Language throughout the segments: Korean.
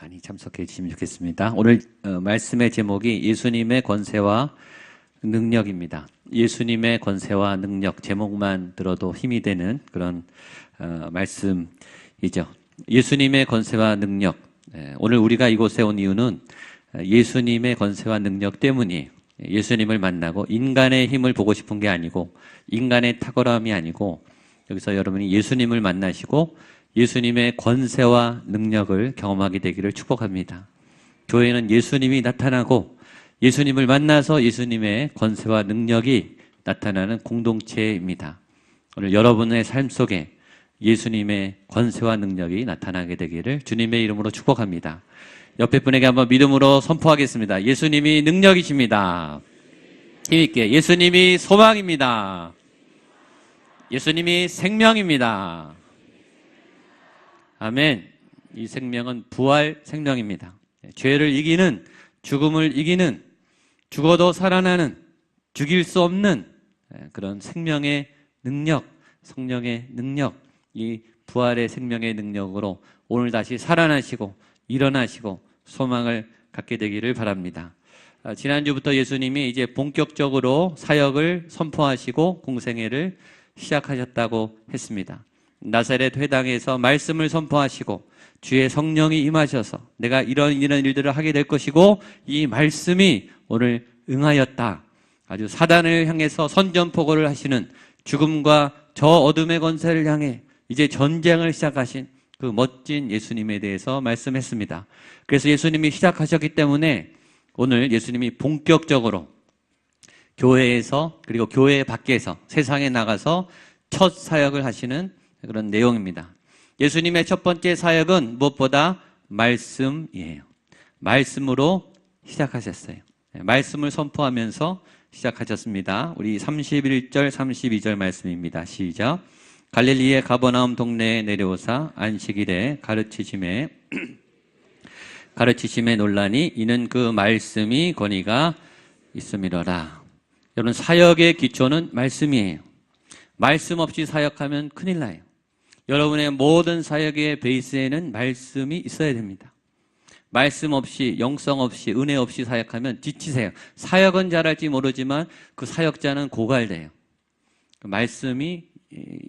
많이 참석해 주시면 좋겠습니다. 오늘 말씀의 제목이 예수님의 권세와 능력입니다. 예수님의 권세와 능력, 제목만 들어도 힘이 되는 그런 말씀이죠. 예수님의 권세와 능력. 오늘 우리가 이곳에 온 이유는 예수님의 권세와 능력 때문이에요. 예수님을 만나고 인간의 힘을 보고 싶은 게 아니고 인간의 탁월함이 아니고 여기서 여러분이 예수님을 만나시고 예수님의 권세와 능력을 경험하게 되기를 축복합니다. 교회는 예수님이 나타나고 예수님을 만나서 예수님의 권세와 능력이 나타나는 공동체입니다. 오늘 여러분의 삶 속에 예수님의 권세와 능력이 나타나게 되기를 주님의 이름으로 축복합니다. 옆에 분에게 한번 믿음으로 선포하겠습니다. 예수님이 능력이십니다. 힘있게 예수님이 소망입니다. 예수님이 생명입니다. 아멘. 이 생명은 부활 생명입니다. 죄를 이기는, 죽음을 이기는, 죽어도 살아나는, 죽일 수 없는 그런 생명의 능력, 성령의 능력, 이 부활의 생명의 능력으로 오늘 다시 살아나시고 일어나시고 소망을 갖게 되기를 바랍니다. 지난주부터 예수님이 이제 본격적으로 사역을 선포하시고 공생애를 시작하셨다고 했습니다. 나사렛 회당에서 말씀을 선포하시고 주의 성령이 임하셔서 내가 이런 일들을 하게 될 것이고 이 말씀이 오늘 응하였다. 아주 사단을 향해서 선전포고를 하시는 죽음과 저 어둠의 권세를 향해 이제 전쟁을 시작하신 그 멋진 예수님에 대해서 말씀했습니다. 그래서 예수님이 시작하셨기 때문에 오늘 예수님이 본격적으로 교회에서 그리고 교회 밖에서 세상에 나가서 첫 사역을 하시는 그런 내용입니다. 예수님의 첫 번째 사역은 무엇보다 말씀이에요. 말씀으로 시작하셨어요. 말씀을 선포하면서 시작하셨습니다. 우리 31절, 32절 말씀입니다. 시작. 갈릴리의 가버나움 동네에 내려오사 안식일에 가르치심에 논란이 이는 그 말씀이 권위가 있음이로라. 여러분 사역의 기초는 말씀이에요. 말씀 없이 사역하면 큰일 나요. 여러분의 모든 사역의 베이스에는 말씀이 있어야 됩니다. 말씀 없이, 영성 없이, 은혜 없이 사역하면 지치세요. 사역은 잘할지 모르지만 그 사역자는 고갈돼요. 그 말씀이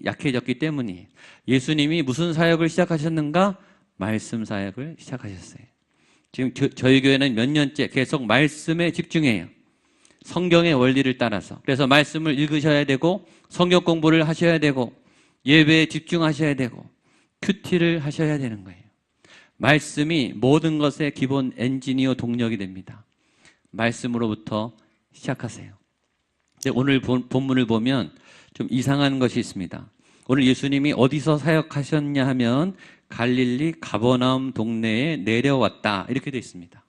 약해졌기 때문이에요. 예수님이 무슨 사역을 시작하셨는가? 말씀 사역을 시작하셨어요. 지금 저희 교회는 몇 년째 계속 말씀에 집중해요. 성경의 원리를 따라서. 그래서 말씀을 읽으셔야 되고 성경 공부를 하셔야 되고 예배에 집중하셔야 되고 큐티를 하셔야 되는 거예요. 말씀이 모든 것의 기본 엔지니어 동력이 됩니다. 말씀으로부터 시작하세요. 오늘 본문을 보면 좀 이상한 것이 있습니다. 오늘 예수님이 어디서 사역하셨냐 하면 갈릴리 가버나움 동네에 내려왔다 이렇게 되어 있습니다.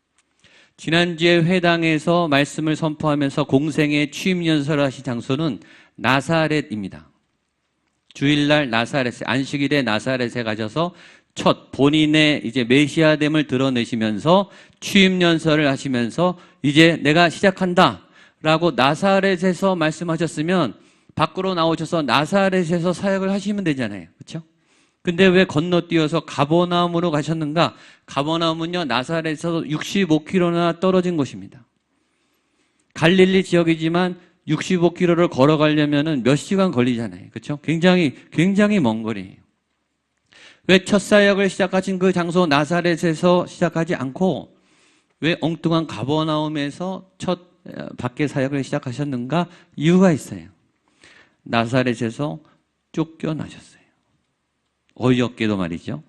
지난주에 회당에서 말씀을 선포하면서 공생의 취임 연설을 하신 장소는 나사렛입니다. 주일날 나사렛에 안식일에 나사렛에 가셔서 첫 본인의 이제 메시아됨을 드러내시면서 취임 연설을 하시면서 이제 내가 시작한다라고 나사렛에서 말씀하셨으면 밖으로 나오셔서 나사렛에서 사역을 하시면 되잖아요. 그렇죠? 근데 왜 건너뛰어서 가버나움으로 가셨는가? 가버나움은요 나사렛에서 65km나 떨어진 곳입니다. 갈릴리 지역이지만 65km를 걸어가려면 몇 시간 걸리잖아요. 그렇죠? 굉장히 먼 거리예요. 왜 첫 사역을 시작하신 그 장소 나사렛에서 시작하지 않고 왜 엉뚱한 가버나움에서 첫 밖에 사역을 시작하셨는가? 이유가 있어요. 나사렛에서 쫓겨나셨어요. 어이없게도 말이죠.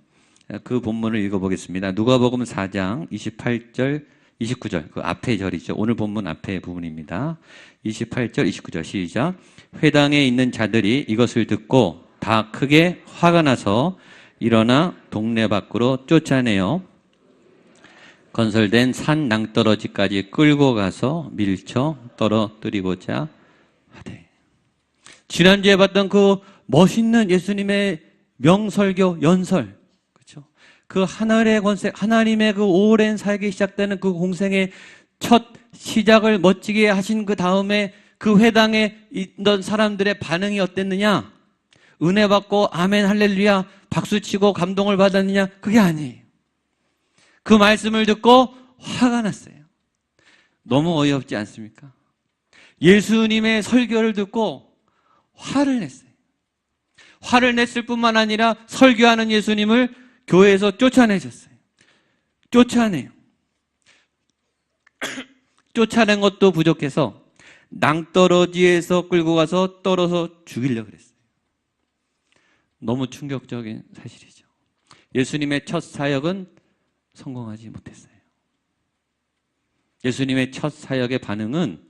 그 본문을 읽어보겠습니다. 누가복음 4장 28절 29절 그 앞에 절이죠. 오늘 본문 앞에 부분입니다. 28절 29절 시작. 회당에 있는 자들이 이것을 듣고 다 크게 화가 나서 일어나 동네 밖으로 쫓아내어 건설된 산 낭떠러지까지 끌고 가서 밀쳐 떨어뜨리고자 하되. 지난주에 봤던 그 멋있는 예수님의 명설교 연설, 그렇죠? 그 하늘의 권세, 하나님의 그 오랜 사역이 시작되는 그 공생의 첫 시작을 멋지게 하신 그 다음에 그 회당에 있던 사람들의 반응이 어땠느냐? 은혜 받고 아멘 할렐루야 박수치고 감동을 받았느냐? 그게 아니에요. 그 말씀을 듣고 화가 났어요. 너무 어이없지 않습니까? 예수님의 설교를 듣고 화를 냈어요. 화를 냈을 뿐만 아니라 설교하는 예수님을 교회에서 쫓아내셨어요. 쫓아내요. 쫓아낸 것도 부족해서 낭떠러지에서 끌고 가서 떨어서 죽이려고 그랬어요. 너무 충격적인 사실이죠. 예수님의 첫 사역은 성공하지 못했어요. 예수님의 첫 사역의 반응은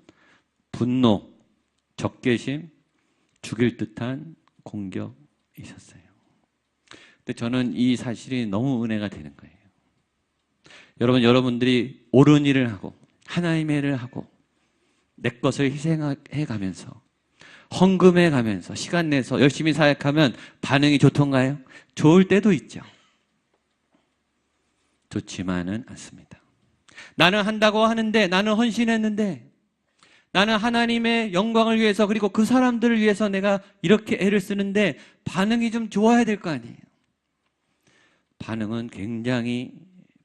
분노, 적개심, 죽일 듯한 공격이셨어요. 근데 저는 이 사실이 너무 은혜가 되는 거예요. 여러분들이 옳은 일을 하고 하나님의 일을 하고 내 것을 희생해 가면서 헌금해 가면서 시간 내서 열심히 사역하면 반응이 좋던가요? 좋을 때도 있죠. 좋지만은 않습니다. 나는 한다고 하는데, 나는 헌신했는데, 나는 하나님의 영광을 위해서 그리고 그 사람들을 위해서 내가 이렇게 애를 쓰는데 반응이 좀 좋아야 될 거 아니에요. 반응은 굉장히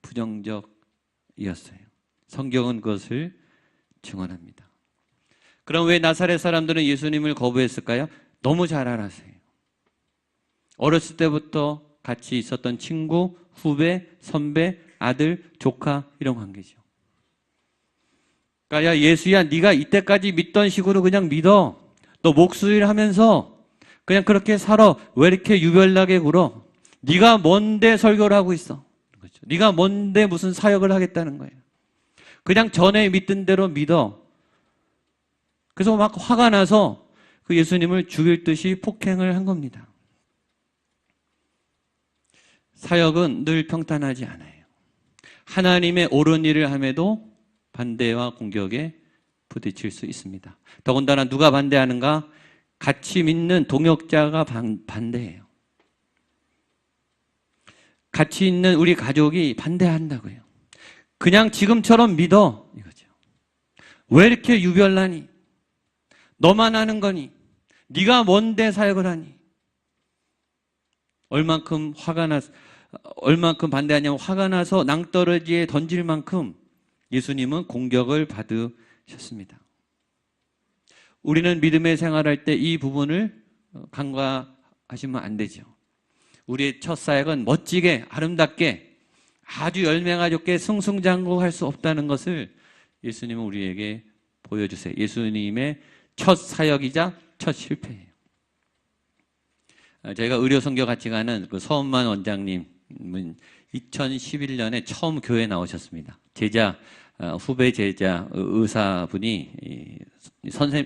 부정적이었어요. 성경은 그것을 증언합니다. 그럼 왜 나사렛 사람들은 예수님을 거부했을까요? 너무 잘 알았어요. 어렸을 때부터 같이 있었던 친구, 후배, 선배, 아들, 조카 이런 관계죠. 그러니까 야 예수야 네가 이때까지 믿던 식으로 그냥 믿어. 너 목수일 하면서 그냥 그렇게 살아. 왜 이렇게 유별나게 굴어? 네가 뭔데 설교를 하고 있어? 그렇죠. 네가 뭔데 무슨 사역을 하겠다는 거예요. 그냥 전에 믿던 대로 믿어. 그래서 막 화가 나서 그 예수님을 죽일 듯이 폭행을 한 겁니다. 사역은 늘 평탄하지 않아요. 하나님의 옳은 일을 함에도 반대와 공격에 부딪힐 수 있습니다. 더군다나 누가 반대하는가? 같이 믿는 동역자가 반대해요. 같이 있는 우리 가족이 반대한다고요. 그냥 지금처럼 믿어 이거죠. 왜 이렇게 유별나니? 너만 하는 거니? 네가 뭔데 사역을 하니? 얼만큼 반대하냐면 화가 나서 낭떠러지에 던질 만큼 예수님은 공격을 받으셨습니다. 우리는 믿음의 생활할 때 이 부분을 간과하시면 안 되죠. 우리의 첫 사역은 멋지게 아름답게 아주 열매가 좋게 승승장구할 수 없다는 것을 예수님은 우리에게 보여주세요. 예수님의 첫 사역이자 첫 실패예요. 저희가 의료선교 같이 가는 그 서은만 원장님은 2011년에 처음 교회에 나오셨습니다. 후배 제자 의사분이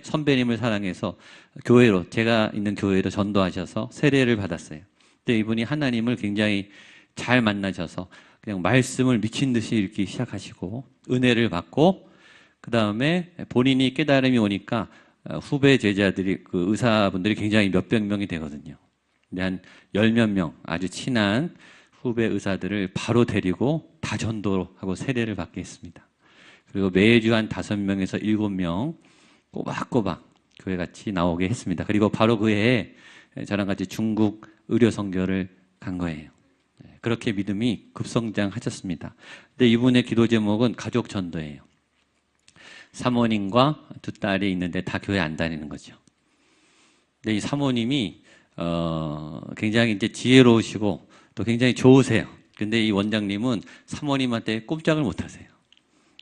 선배님을 사랑해서 교회로, 제가 있는 교회로 전도하셔서 세례를 받았어요. 근데 이분이 하나님을 굉장히 잘 만나셔서 그냥 말씀을 미친 듯이 읽기 시작하시고 은혜를 받고 그 다음에 본인이 깨달음이 오니까 후배 제자들이 그 의사분들이 굉장히 몇백 명이 되거든요. 근데 한 열 몇 명 아주 친한 후배 의사들을 바로 데리고 다 전도하고 세례를 받게 했습니다. 그리고 매주 한 5명에서 7명 꼬박꼬박 교회 같이 나오게 했습니다. 그리고 바로 그 해에 저랑 같이 중국 의료 선교를 간 거예요. 그렇게 믿음이 급성장하셨습니다. 근데 이분의 기도 제목은 가족 전도예요. 사모님과 2딸이 있는데 다 교회 안 다니는 거죠. 근데 이 사모님이 굉장히 이제 지혜로우시고 또 굉장히 좋으세요. 근데 이 원장님은 사모님한테 꼼짝을 못 하세요.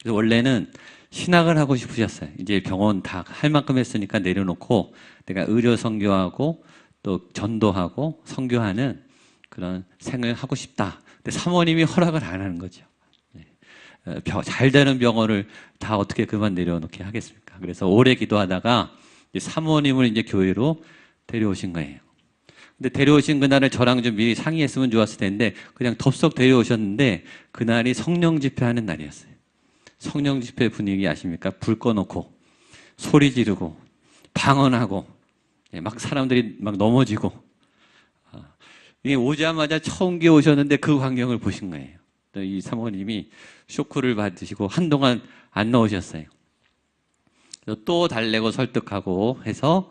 그래서 원래는 신학을 하고 싶으셨어요. 이제 병원 다 할 만큼 했으니까 내려놓고 내가 의료 선교하고 또 전도하고 선교하는 그런 생을 하고 싶다. 근데 사모님이 허락을 안 하는 거죠. 잘 되는 병원을 다 어떻게 그만 내려놓게 하겠습니까? 그래서 오래 기도하다가 사모님을 이제 교회로 데려오신 거예요. 근데 데려오신 그날을 저랑 좀 미리 상의했으면 좋았을 텐데 그냥 덥석 데려오셨는데 그날이 성령 집회하는 날이었어요. 성령 집회 분위기 아십니까? 불 꺼놓고 소리 지르고 방언하고 막 사람들이 막 넘어지고 오자마자 처음 오셨는데 그 광경을 보신 거예요. 이 사모님이 쇼크를 받으시고 한동안 안 나오셨어요. 또 달래고 설득하고 해서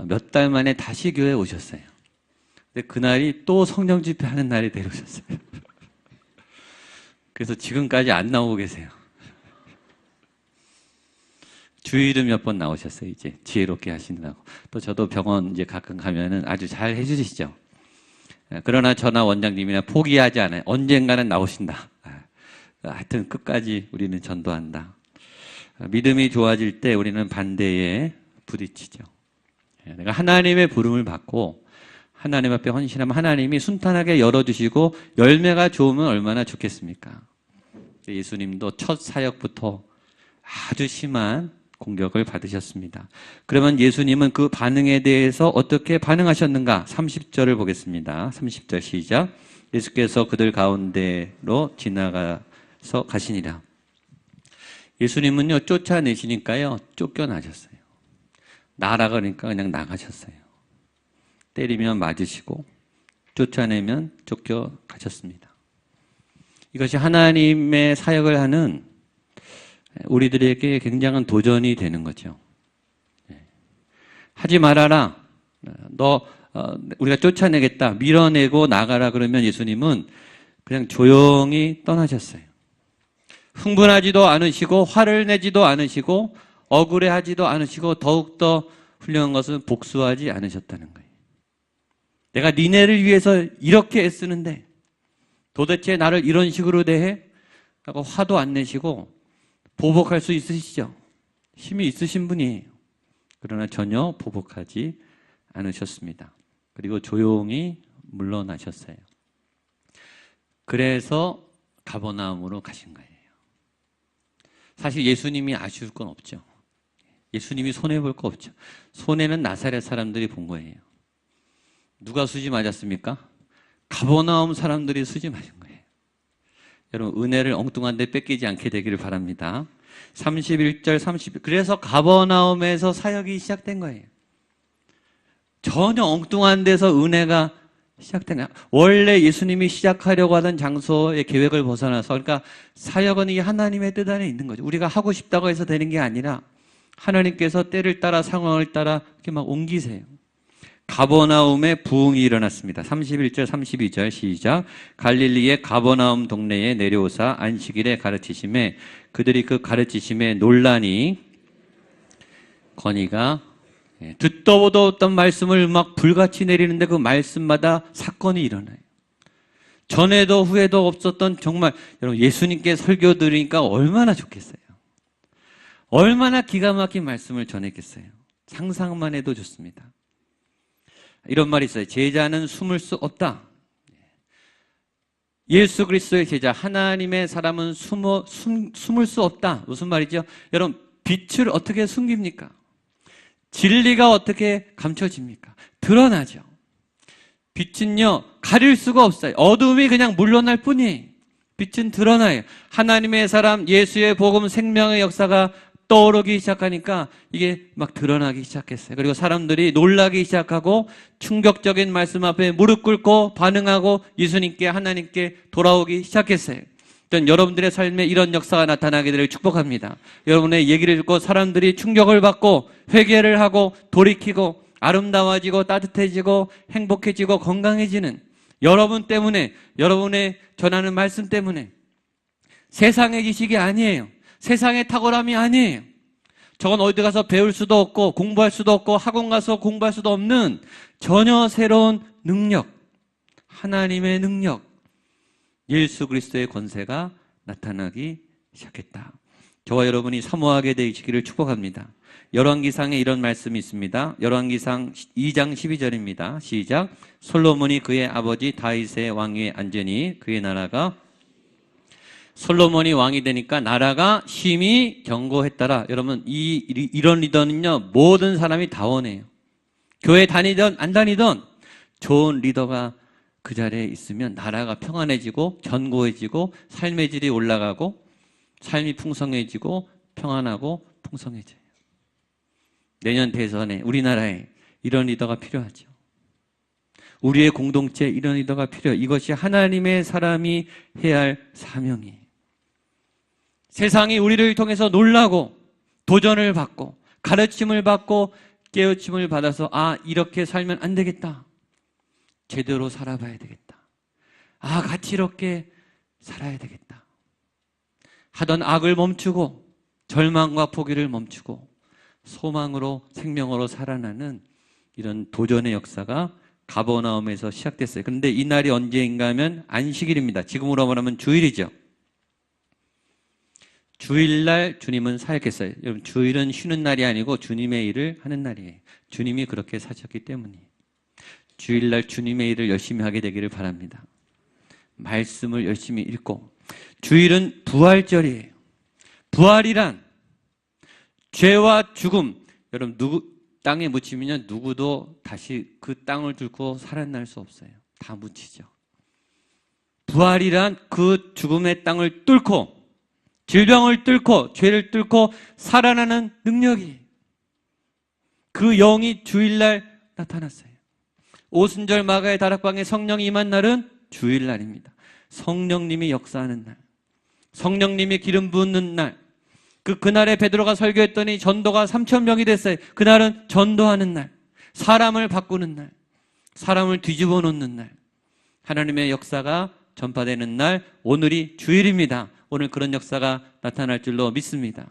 몇 달 만에 다시 교회에 오셨어요. 근데 그날이 또 성령 집회하는 날이 되어오셨어요. 그래서 지금까지 안 나오고 계세요. 주일은 몇 번 나오셨어요, 이제. 지혜롭게 하시느라고. 또 저도 병원 이제 가끔 가면은 아주 잘 해주시죠. 그러나 저나 원장님이나 포기하지 않아요. 언젠가는 나오신다. 하여튼 끝까지 우리는 전도한다. 믿음이 좋아질 때 우리는 반대에 부딪히죠. 내가 하나님의 부름을 받고 하나님 앞에 헌신하면 하나님이 순탄하게 열어주시고 열매가 좋으면 얼마나 좋겠습니까? 예수님도 첫 사역부터 아주 심한 공격을 받으셨습니다. 그러면 예수님은 그 반응에 대해서 어떻게 반응하셨는가? 30절을 보겠습니다. 30절 시작. 예수께서 그들 가운데로 지나가서 가시니라. 예수님은요, 쫓아내시니까요, 쫓겨나셨어요. 나라 그러니까 그냥 나가셨어요. 때리면 맞으시고, 쫓아내면 쫓겨가셨습니다. 이것이 하나님의 사역을 하는 우리들에게 굉장한 도전이 되는 거죠. 하지 말아라. 우리가 쫓아내겠다. 밀어내고 나가라 그러면 예수님은 그냥 조용히 떠나셨어요. 흥분하지도 않으시고 화를 내지도 않으시고 억울해하지도 않으시고 더욱더 훌륭한 것은 복수하지 않으셨다는 거예요. 내가 니네를 위해서 이렇게 애쓰는데 도대체 나를 이런 식으로 대해? 하고 화도 안 내시고 보복할 수 있으시죠? 힘이 있으신 분이에요. 그러나 전혀 보복하지 않으셨습니다. 그리고 조용히 물러나셨어요. 그래서 가버나움으로 가신 거예요. 사실 예수님이 아쉬울 건 없죠. 예수님이 손해볼 거 없죠. 손해는 나사렛 사람들이 본 거예요. 누가 수지 맞았습니까? 가버나움 사람들이 수지 맞은 거예요. 여러분, 은혜를 엉뚱한 데 뺏기지 않게 되기를 바랍니다. 31절 30절. 그래서 가버나움에서 사역이 시작된 거예요. 전혀 엉뚱한 데서 은혜가 시작된 거예요. 원래 예수님이 시작하려고 하던 장소의 계획을 벗어나서, 그러니까 사역은 이 하나님의 뜻 안에 있는 거죠. 우리가 하고 싶다고 해서 되는 게 아니라 하나님께서 때를 따라 상황을 따라 이렇게 막 옮기세요. 가버나움에 부흥이 일어났습니다. 31절 32절 시작. 갈릴리의 가버나움 동네에 내려오사 안식일에 가르치심에 그들이 그 가르치심에 논란이 건의가 듣도 보도 없던 말씀을 막 불같이 내리는데 그 말씀마다 사건이 일어나요. 전에도 후에도 없었던 정말 여러분 예수님께 설교 들으니까 얼마나 좋겠어요. 얼마나 기가 막힌 말씀을 전했겠어요. 상상만 해도 좋습니다. 이런 말이 있어요. 제자는 숨을 수 없다. 예수 그리스도의 제자, 하나님의 사람은 숨을 수 없다. 무슨 말이죠? 여러분, 빛을 어떻게 숨깁니까? 진리가 어떻게 감춰집니까? 드러나죠. 빛은요, 가릴 수가 없어요. 어둠이 그냥 물러날 뿐이에요. 빛은 드러나요. 하나님의 사람, 예수의 복음, 생명의 역사가 떠오르기 시작하니까 이게 막 드러나기 시작했어요. 그리고 사람들이 놀라기 시작하고 충격적인 말씀 앞에 무릎 꿇고 반응하고 예수님께 하나님께 돌아오기 시작했어요. 일단 여러분들의 삶에 이런 역사가 나타나게 되기를 축복합니다. 여러분의 얘기를 듣고 사람들이 충격을 받고 회개를 하고 돌이키고 아름다워지고 따뜻해지고 행복해지고 건강해지는 여러분 때문에, 여러분의 전하는 말씀 때문에 세상의 지식이 아니에요. 세상의 탁월함이 아니에요. 저건 어디 가서 배울 수도 없고 공부할 수도 없고 학원 가서 공부할 수도 없는 전혀 새로운 능력, 하나님의 능력, 예수 그리스도의 권세가 나타나기 시작했다. 저와 여러분이 사모하게 되시기를 축복합니다. 열왕기상에 이런 말씀이 있습니다. 열왕기상 2장 12절입니다. 시작. 솔로몬이 그의 아버지 다윗의 왕위에 앉으니 그의 나라가 솔로몬이 왕이 되니까 나라가 심히 견고했더라. 여러분, 이런 리더는요, 모든 사람이 다 원해요. 교회 다니던 안 다니던 좋은 리더가 그 자리에 있으면 나라가 평안해지고 견고해지고 삶의 질이 올라가고 삶이 풍성해지고 평안하고 풍성해져요. 내년 대선에 우리나라에 이런 리더가 필요하죠. 우리의 공동체에 이런 리더가 필요해요. 이것이 하나님의 사람이 해야 할 사명이에요. 세상이 우리를 통해서 놀라고 도전을 받고 가르침을 받고 깨우침을 받아서 이렇게 살면 안 되겠다. 제대로 살아봐야 되겠다. 가치롭게 살아야 되겠다. 하던 악을 멈추고 절망과 포기를 멈추고 소망으로 생명으로 살아나는 이런 도전의 역사가 가버나움에서 시작됐어요. 그런데 이 날이 언제인가 하면 안식일입니다. 지금으로 말하면 주일이죠. 주일날 주님은 사역했어요. 여러분, 주일은 쉬는 날이 아니고 주님의 일을 하는 날이에요. 주님이 그렇게 사셨기 때문이에요. 주일날 주님의 일을 열심히 하게 되기를 바랍니다. 말씀을 열심히 읽고. 주일은 부활절이에요. 부활이란 죄와 죽음, 여러분 땅에 묻히면 누구도 다시 그 땅을 뚫고 살아날 수 없어요. 다 묻히죠. 부활이란 그 죽음의 땅을 뚫고 질병을 뚫고 죄를 뚫고 살아나는 능력이, 그 영이 주일날 나타났어요. 오순절 마가의 다락방에 성령이 임한 날은 주일날입니다. 성령님이 역사하는 날, 성령님이 기름 붓는 날. 그날에 베드로가 설교했더니 전도가 3,000명이 됐어요. 그날은 전도하는 날, 사람을 바꾸는 날, 사람을 뒤집어 놓는 날, 하나님의 역사가 전파되는 날, 오늘이 주일입니다. 오늘 그런 역사가 나타날 줄로 믿습니다.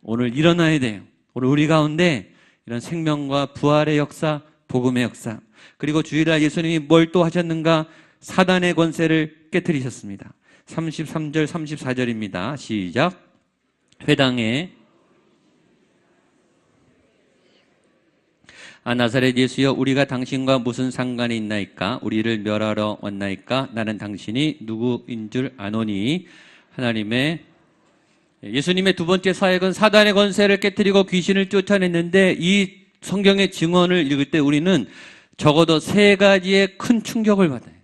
오늘 일어나야 돼요. 오늘 우리 가운데 이런 생명과 부활의 역사, 복음의 역사, 그리고 주일날 예수님이 뭘 또 하셨는가? 사단의 권세를 깨뜨리셨습니다. 33절 34절입니다. 시작. 회당에 나사렛 예수여, 우리가 당신과 무슨 상관이 있나이까? 우리를 멸하러 왔나이까? 나는 당신이 누구인 줄 아노니. 예수님의 두 번째 사역은 사단의 권세를 깨뜨리고 귀신을 쫓아냈는데, 이 성경의 증언을 읽을 때 우리는 적어도 세 가지의 큰 충격을 받아요.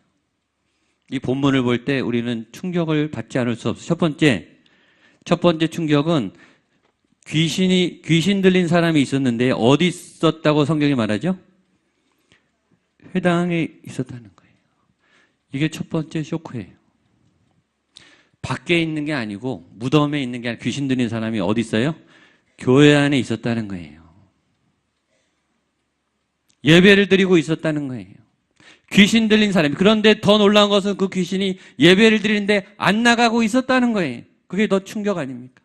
이 본문을 볼 때 우리는 충격을 받지 않을 수 없어요. 첫 번째 충격은 귀신 들린 사람이 있었는데 어디 있었다고 성경이 말하죠? 회당에 있었다는 거예요. 이게 첫 번째 쇼크예요. 밖에 있는 게 아니고, 무덤에 있는 게 아니라 귀신 들린 사람이 어디 있어요? 교회 안에 있었다는 거예요. 예배를 드리고 있었다는 거예요. 귀신 들린 사람이. 그런데 더 놀라운 것은 그 귀신이 예배를 드리는데 안 나가고 있었다는 거예요. 그게 더 충격 아닙니까?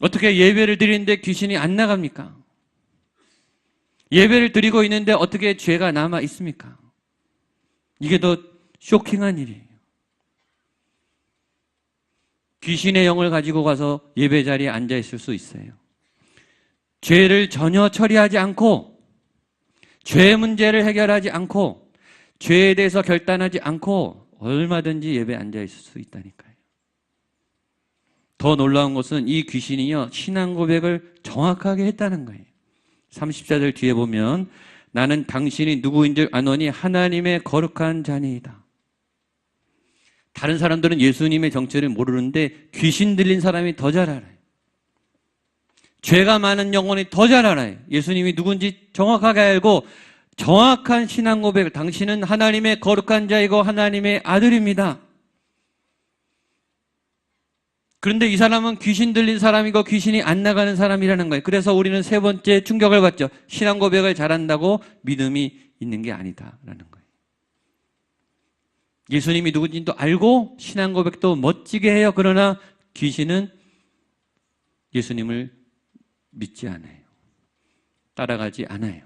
어떻게 예배를 드리는데 귀신이 안 나갑니까? 예배를 드리고 있는데 어떻게 죄가 남아 있습니까? 이게 더 쇼킹한 일이에요. 귀신의 영을 가지고 가서 예배 자리에 앉아 있을 수 있어요. 죄를 전혀 처리하지 않고, 죄 문제를 해결하지 않고, 죄에 대해서 결단하지 않고 얼마든지 예배에 앉아 있을 수 있다니까요. 더 놀라운 것은 이 귀신이요, 신앙 고백을 정확하게 했다는 거예요. 30절 뒤에 보면 나는 당신이 누구인 줄 아노니 하나님의 거룩한 자니이다. 다른 사람들은 예수님의 정체를 모르는데 귀신 들린 사람이 더 잘 알아요. 죄가 많은 영혼이 더 잘 알아요. 예수님이 누군지 정확하게 알고 정확한 신앙 고백을, 당신은 하나님의 거룩한 자이고 하나님의 아들입니다. 그런데 이 사람은 귀신 들린 사람이고 귀신이 안 나가는 사람이라는 거예요. 그래서 우리는 세 번째 충격을 받죠. 신앙 고백을 잘한다고 믿음이 있는 게 아니다라는 거예요. 예수님이 누군지도 알고 신앙 고백도 멋지게 해요. 그러나 귀신은 예수님을 믿지 않아요. 따라가지 않아요.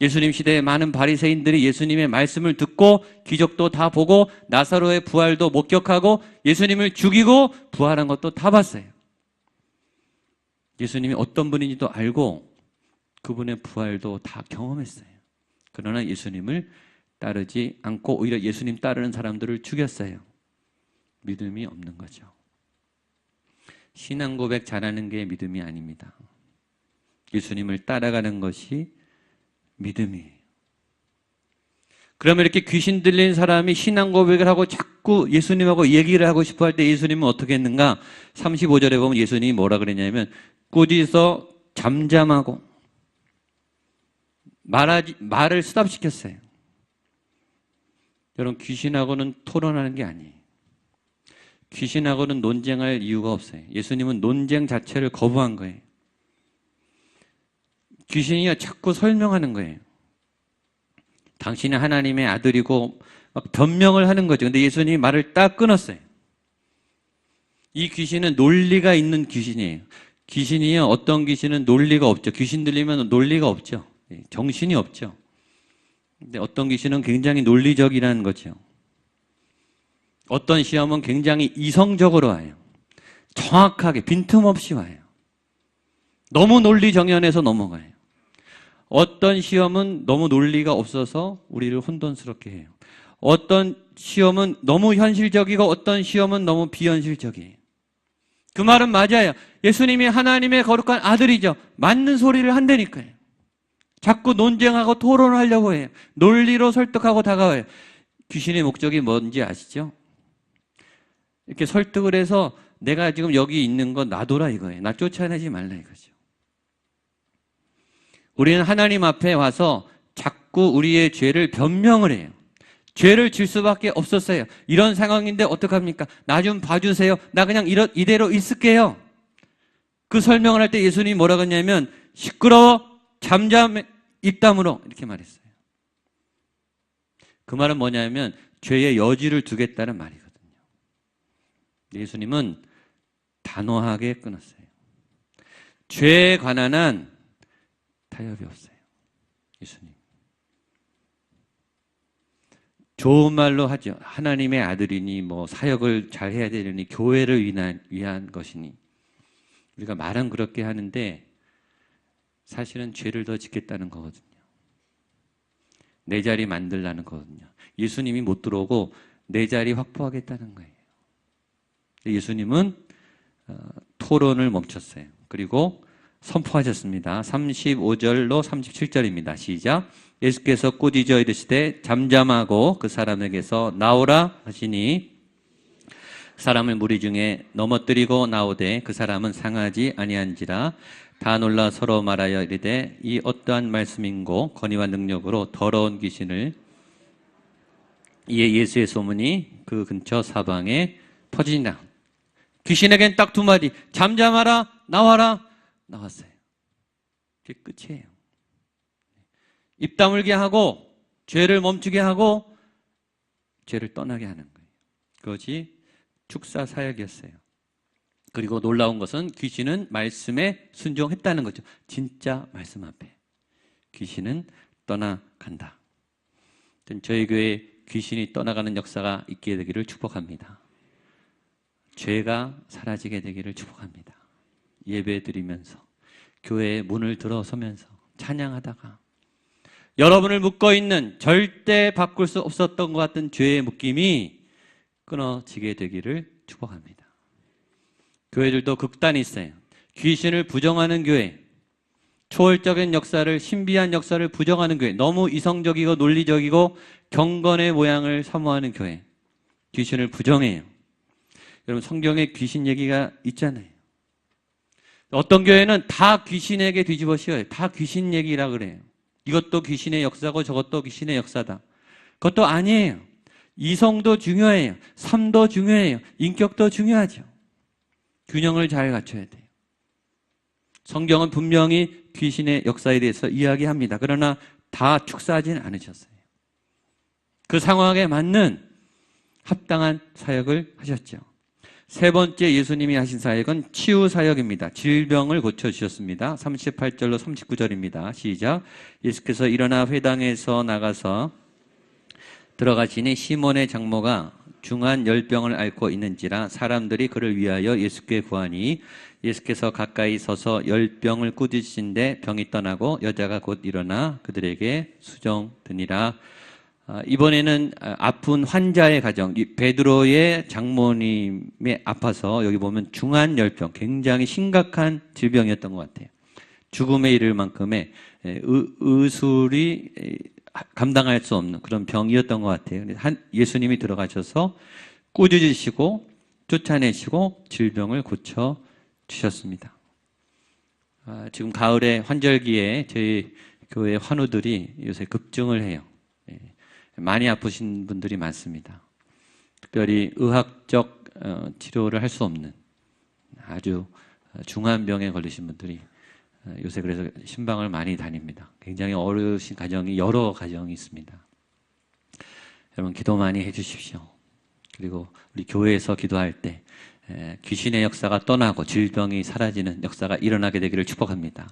예수님 시대에 많은 바리새인들이 예수님의 말씀을 듣고 기적도 다 보고 나사로의 부활도 목격하고 예수님을 죽이고 부활한 것도 다 봤어요. 예수님이 어떤 분인지도 알고 그분의 부활도 다 경험했어요. 그러나 예수님을 따르지 않고 오히려 예수님 따르는 사람들을 죽였어요. 믿음이 없는 거죠. 신앙 고백 잘하는 게 믿음이 아닙니다. 예수님을 따라가는 것이 믿음이에요. 그러면 이렇게 귀신 들린 사람이 신앙 고백을 하고 자꾸 예수님하고 얘기를 하고 싶어 할 때 예수님은 어떻게 했는가? 35절에 보면 예수님이 뭐라 그랬냐면 꾸짖어 잠잠하고 말을 스탑시켰어요. 여러분, 귀신하고는 토론하는 게 아니에요. 귀신하고는 논쟁할 이유가 없어요. 예수님은 논쟁 자체를 거부한 거예요. 귀신이 자꾸 설명하는 거예요. 당신은 하나님의 아들이고 막 변명을 하는 거죠. 근데 예수님이 말을 딱 끊었어요. 이 귀신은 논리가 있는 귀신이에요. 귀신이요, 어떤 귀신은 논리가 없죠. 귀신 들리면 논리가 없죠. 정신이 없죠. 근데 어떤 귀신은 굉장히 논리적이라는 거죠. 어떤 시험은 굉장히 이성적으로 와요. 정확하게 빈틈없이 와요. 너무 논리 정연해서 넘어가요. 어떤 시험은 너무 논리가 없어서 우리를 혼돈스럽게 해요. 어떤 시험은 너무 현실적이고 어떤 시험은 너무 비현실적이에요. 그 말은 맞아요. 예수님이 하나님의 거룩한 아들이죠. 맞는 소리를 한다니까요. 자꾸 논쟁하고 토론을 하려고 해요. 논리로 설득하고 다가와요. 귀신의 목적이 뭔지 아시죠? 이렇게 설득을 해서 내가 지금 여기 있는 건 놔둬라 이거예요. 나 쫓아내지 말라 이거죠. 우리는 하나님 앞에 와서 자꾸 우리의 죄를 변명을 해요. 죄를 질 수밖에 없었어요. 이런 상황인데 어떡합니까? 나 좀 봐주세요. 나 그냥 이대로 있을게요. 그 설명을 할 때 예수님이 뭐라고 했냐면 시끄러워 잠잠 입담으로 이렇게 말했어요. 그 말은 뭐냐면 죄의 여지를 두겠다는 말이거든요. 예수님은 단호하게 끊었어요. 죄에 관한 한 타협이 없어요. 예수님. 좋은 말로 하죠. 하나님의 아들이니 뭐 사역을 잘 해야 되려니 교회를 위한 것이니 우리가 말은 그렇게 하는데 사실은 죄를 더 짓겠다는 거거든요. 내 자리 만들라는 거거든요. 예수님이 못 들어오고 내 자리 확보하겠다는 거예요. 예수님은 토론을 멈췄어요. 그리고 선포하셨습니다. 35절로 37절입니다. 시작. 예수께서 꾸짖어 이르시되 잠잠하고 그 사람에게서 나오라 하시니 사람을 무리 중에 넘어뜨리고 나오되 그 사람은 상하지 아니한지라. 다 놀라 서로 말하여 이르되 이 어떠한 말씀인고 권위와 능력으로 더러운 귀신을. 이에 예수의 소문이 그 근처 사방에 퍼지니라. 귀신에겐 딱 두 마디. 잠잠하라, 나와라. 나왔어요. 그게 끝이에요. 입 다물게 하고 죄를 멈추게 하고 죄를 떠나게 하는 거예요. 그것이 축사 사역이었어요. 그리고 놀라운 것은 귀신은 말씀에 순종했다는 거죠. 진짜 말씀 앞에 귀신은 떠나간다. 저희 교회에 귀신이 떠나가는 역사가 있게 되기를 축복합니다. 죄가 사라지게 되기를 축복합니다. 예배 드리면서 교회의 문을 들어서면서 찬양하다가 여러분을 묶어있는 절대 바꿀 수 없었던 것 같은 죄의 묶임이 끊어지게 되기를 축복합니다. 교회들도 극단이 있어요. 귀신을 부정하는 교회, 초월적인 역사를, 신비한 역사를 부정하는 교회, 너무 이성적이고 논리적이고 경건의 모양을 사모하는 교회, 귀신을 부정해요. 여러분 성경에 귀신 얘기가 있잖아요. 어떤 교회는 다 귀신에게 뒤집어 씌워요. 다 귀신 얘기라 그래요. 이것도 귀신의 역사고 저것도 귀신의 역사다. 그것도 아니에요. 이성도 중요해요. 삶도 중요해요. 인격도 중요하죠. 균형을 잘 갖춰야 돼요. 성경은 분명히 귀신의 역사에 대해서 이야기합니다. 그러나 다 축사하지는 않으셨어요. 그 상황에 맞는 합당한 사역을 하셨죠. 세 번째 예수님이 하신 사역은 치유 사역입니다. 질병을 고쳐주셨습니다. 38절로 39절입니다. 시작. 예수께서 일어나 회당에서 나가서 들어가시니 시몬의 장모가 중한 열병을 앓고 있는지라 사람들이 그를 위하여 예수께 구하니 예수께서 가까이 서서 열병을 꾸짖으신데 병이 떠나고 여자가 곧 일어나 그들에게 수종드니라. 이번에는 아픈 환자의 가정, 베드로의 장모님이 아파서 여기 보면 중한 열병, 굉장히 심각한 질병이었던 것 같아요. 죽음에 이를 만큼의 의술이 감당할 수 없는 그런 병이었던 것 같아요. 예수님이 들어가셔서 꾸짖으시고 쫓아내시고 질병을 고쳐주셨습니다. 지금 가을에 환절기에 저희 교회 환우들이 요새 급증을 해요. 많이 아프신 분들이 많습니다. 특별히 의학적 치료를 할 수 없는 아주 중한 병에 걸리신 분들이 요새 그래서 신방을 많이 다닙니다. 굉장히 어려우신 가정이 여러 가정이 있습니다. 여러분 기도 많이 해주십시오. 그리고 우리 교회에서 기도할 때 귀신의 역사가 떠나고 질병이 사라지는 역사가 일어나게 되기를 축복합니다.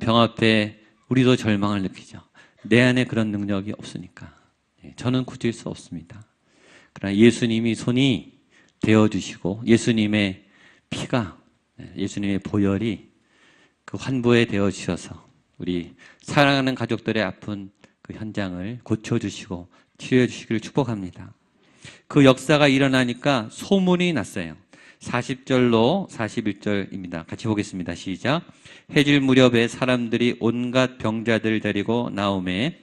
병 앞에 우리도 절망을 느끼죠. 내 안에 그런 능력이 없으니까 저는 고칠 수 없습니다. 그러나 예수님이 손이 되어주시고 예수님의 피가, 예수님의 보혈이 그 환부에 되어주셔서 우리 사랑하는 가족들의 아픈 그 현장을 고쳐주시고 치유해 주시기를 축복합니다. 그 역사가 일어나니까 소문이 났어요. 40절로 41절입니다. 같이 보겠습니다. 시작. 해질 무렵에 사람들이 온갖 병자들 데리고 나오매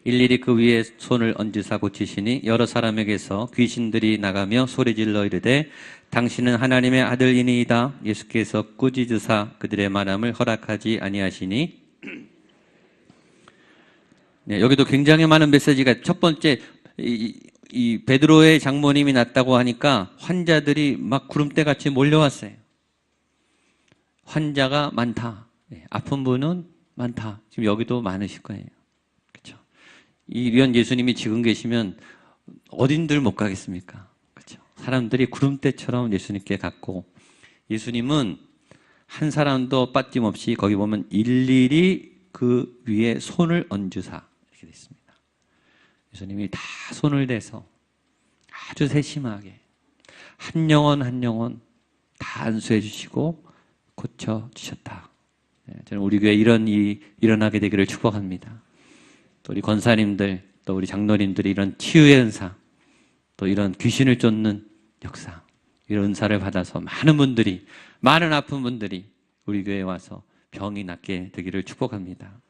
일일이 그 위에 손을 얹으사 고치시니 여러 사람에게서 귀신들이 나가며 소리질러 이르되 당신은 하나님의 아들이니이다. 예수께서 꾸짖으사 그들의 말함을 허락하지 아니하시니. 네, 여기도 굉장히 많은 메시지가, 첫 번째 이 베드로의 장모님이 났다고 하니까 환자들이 막 구름대같이 몰려왔어요. 환자가 많다. 네, 아픈 분은 많다. 지금 여기도 많으실 거예요. 그렇죠? 이런 예수님이 지금 계시면 어딘들 못 가겠습니까? 그렇죠? 사람들이 구름대처럼 예수님께 갔고, 예수님은 한 사람도 빠짐없이 거기 보면 일일이 그 위에 손을 얹으사 이렇게 되어 있습니다. 예수님이 다 손을 대서 아주 세심하게 한 영혼 한 영혼 다 안수해 주시고 고쳐 주셨다. 저는 우리 교회에 이런 일이 일어나게 되기를 축복합니다. 또 우리 권사님들, 또 우리 장로님들이 이런 치유의 은사, 또 이런 귀신을 쫓는 역사, 이런 은사를 받아서 많은 분들이, 많은 아픈 분들이 우리 교회에 와서 병이 낫게 되기를 축복합니다.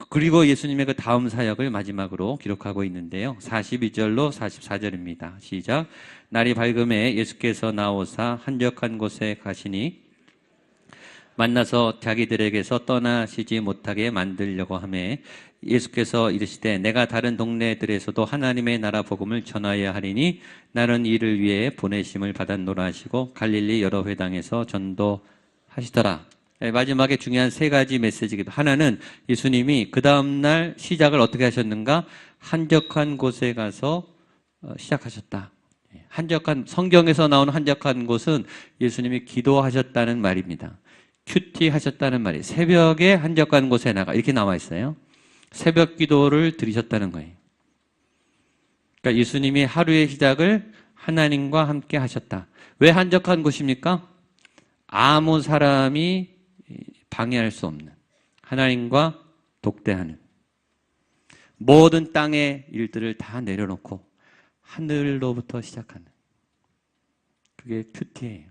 그리고 예수님의 그 다음 사역을 마지막으로 기록하고 있는데요. 42절로 44절입니다. 시작. 날이 밝음에 예수께서 나오사 한적한 곳에 가시니 만나서 자기들에게서 떠나시지 못하게 만들려고 하매 예수께서 이르시되 내가 다른 동네들에서도 하나님의 나라 복음을 전하여야 하리니 나는 이를 위해 보내심을 받았노라 하시고 갈릴리 여러 회당에서 전도하시더라. 마지막에 중요한 세 가지 메시지입니다. 하나는 예수님이 그 다음날 시작을 어떻게 하셨는가? 한적한 곳에 가서 시작하셨다. 한적한, 성경에서 나오는 한적한 곳은 예수님이 기도하셨다는 말입니다. 큐티 하셨다는 말이에요. 새벽에 한적한 곳에 나가, 이렇게 나와 있어요. 새벽 기도를 드리셨다는 거예요. 그러니까 예수님이 하루의 시작을 하나님과 함께 하셨다. 왜 한적한 곳입니까? 아무 사람이 방해할 수 없는, 하나님과 독대하는, 모든 땅의 일들을 다 내려놓고 하늘로부터 시작하는, 그게 큐티예요.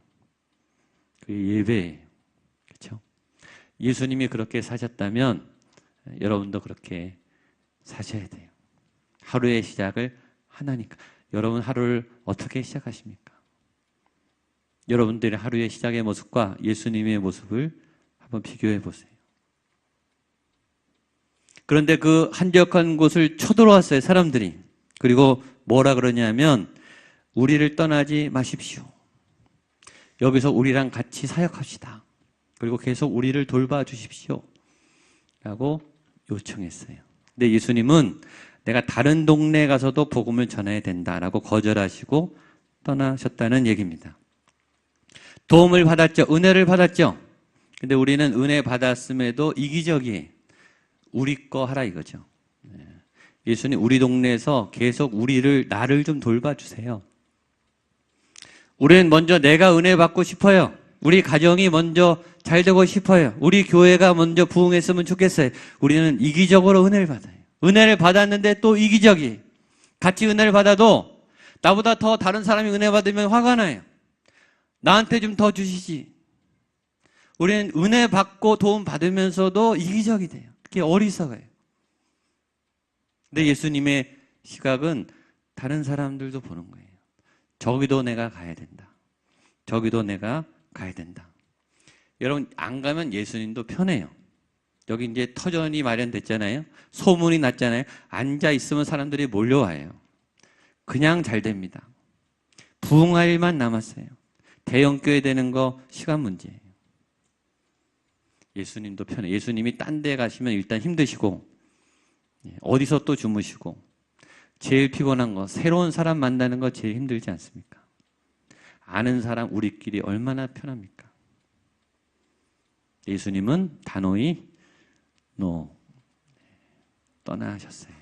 그게 예배예요. 그렇죠? 예수님이 그렇게 사셨다면 여러분도 그렇게 사셔야 돼요. 하루의 시작을 하나니까. 여러분 하루를 어떻게 시작하십니까? 여러분들의 하루의 시작의 모습과 예수님의 모습을 한번 비교해 보세요. 그런데 그 한적한 곳을 쳐들어왔어요, 사람들이. 그리고 뭐라 그러냐면 우리를 떠나지 마십시오. 여기서 우리랑 같이 사역합시다. 그리고 계속 우리를 돌봐주십시오. 라고 요청했어요. 근데 예수님은 내가 다른 동네에 가서도 복음을 전해야 된다라고 거절하시고 떠나셨다는 얘기입니다. 도움을 받았죠. 은혜를 받았죠. 근데 우리는 은혜 받았음에도 이기적이에요. 우리 거 하라 이거죠. 예수님 우리 동네에서 계속 나를 좀 돌봐주세요. 우리는 먼저 내가 은혜 받고 싶어요. 우리 가정이 먼저 잘 되고 싶어요. 우리 교회가 먼저 부흥했으면 좋겠어요. 우리는 이기적으로 은혜를 받아요. 은혜를 받았는데 또 이기적이에요. 같이 은혜를 받아도 나보다 더 다른 사람이 은혜 받으면 화가 나요. 나한테 좀 더 주시지. 우리는 은혜 받고 도움 받으면서도 이기적이 돼요. 그게 어리석어요. 근데 예수님의 시각은 다른 사람들도 보는 거예요. 저기도 내가 가야 된다. 저기도 내가 가야 된다. 여러분 안 가면 예수님도 편해요. 여기 이제 터전이 마련됐잖아요. 소문이 났잖아요. 앉아 있으면 사람들이 몰려와요. 그냥 잘 됩니다. 부흥할 일만 남았어요. 대형교회 되는 거 시간 문제예요. 예수님도 편해. 예수님이 딴 데 가시면 일단 힘드시고 어디서 또 주무시고 제일 피곤한 거 새로운 사람 만나는 거 제일 힘들지 않습니까? 아는 사람 우리끼리 얼마나 편합니까? 예수님은 단호히 떠나셨어요.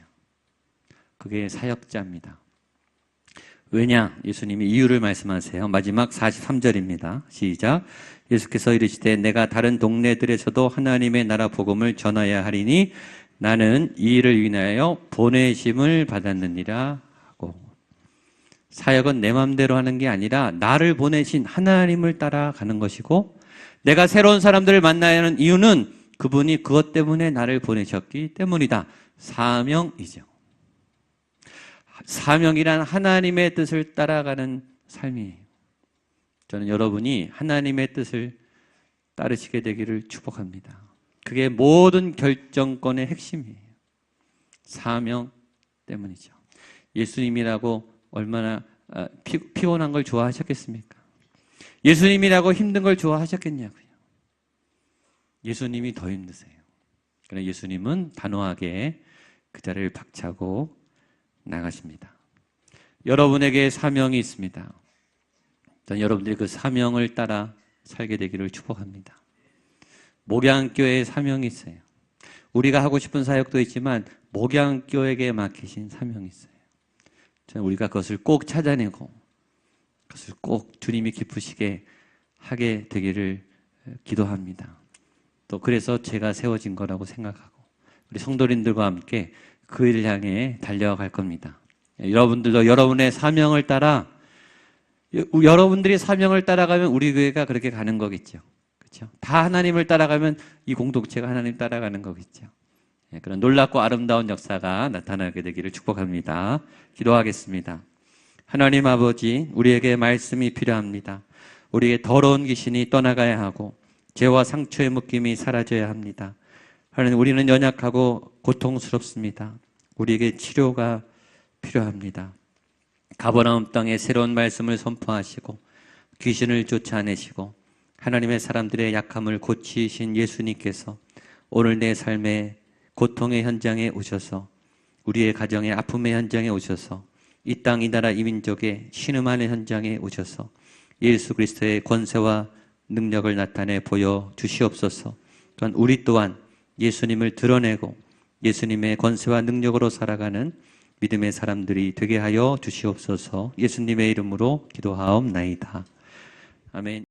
그게 사역자입니다. 왜냐? 예수님이 이유를 말씀하세요. 마지막 43절입니다. 시작. 예수께서 이르시되 내가 다른 동네들에서도 하나님의 나라 복음을 전하여야 하리니 나는 이 일을 위하여 보내심을 받았느니라 하고, 사역은 내 마음대로 하는 게 아니라 나를 보내신 하나님을 따라가는 것이고, 내가 새로운 사람들을 만나야 하는 이유는 그분이 그것 때문에 나를 보내셨기 때문이다. 사명이죠. 사명이란 하나님의 뜻을 따라가는 삶이에요. 저는 여러분이 하나님의 뜻을 따르시게 되기를 축복합니다. 그게 모든 결정권의 핵심이에요. 사명 때문이죠. 예수님이라고 얼마나 피곤한 걸 좋아하셨겠습니까? 예수님이라고 힘든 걸 좋아하셨겠냐고요. 예수님이 더 힘드세요. 그러나 예수님은 단호하게 그 자리를 박차고 나가십니다. 여러분에게 사명이 있습니다. 저는 여러분들이 그 사명을 따라 살게 되기를 축복합니다. 목양교회에 사명이 있어요. 우리가 하고 싶은 사역도 있지만 목양교회에게 맡기신 사명이 있어요. 저는 우리가 그것을 꼭 찾아내고 그것을 꼭 주님이 기쁘시게 하게 되기를 기도합니다. 또 그래서 제가 세워진 거라고 생각하고 우리 성도님들과 함께 그 일을 향해 달려갈 겁니다. 여러분들도 여러분의 사명을 따라, 여러분들이 사명을 따라가면 우리 교회가 그렇게 가는 거겠죠. 그렇죠? 다 하나님을 따라가면 이 공동체가 하나님 따라가는 거겠죠. 그런 놀랍고 아름다운 역사가 나타나게 되기를 축복합니다. 기도하겠습니다. 하나님 아버지, 우리에게 말씀이 필요합니다. 우리의 더러운 귀신이 떠나가야 하고 죄와 상처의 묶임이 사라져야 합니다. 하나님, 우리는 연약하고 고통스럽습니다. 우리에게 치료가 필요합니다. 가버나움 땅에 새로운 말씀을 선포하시고 귀신을 쫓아내시고 하나님의 사람들의 약함을 고치신 예수님께서 오늘 내 삶의 고통의 현장에 오셔서 우리의 가정의 아픔의 현장에 오셔서 이 땅, 이 나라, 이 민족의 신음하는 현장에 오셔서 예수 그리스도의 권세와 능력을 나타내 보여주시옵소서. 또한 우리 또한 예수님을 드러내고 예수님의 권세와 능력으로 살아가는 믿음의 사람들이 되게 하여 주시옵소서. 예수님의 이름으로 기도하옵나이다. 아멘.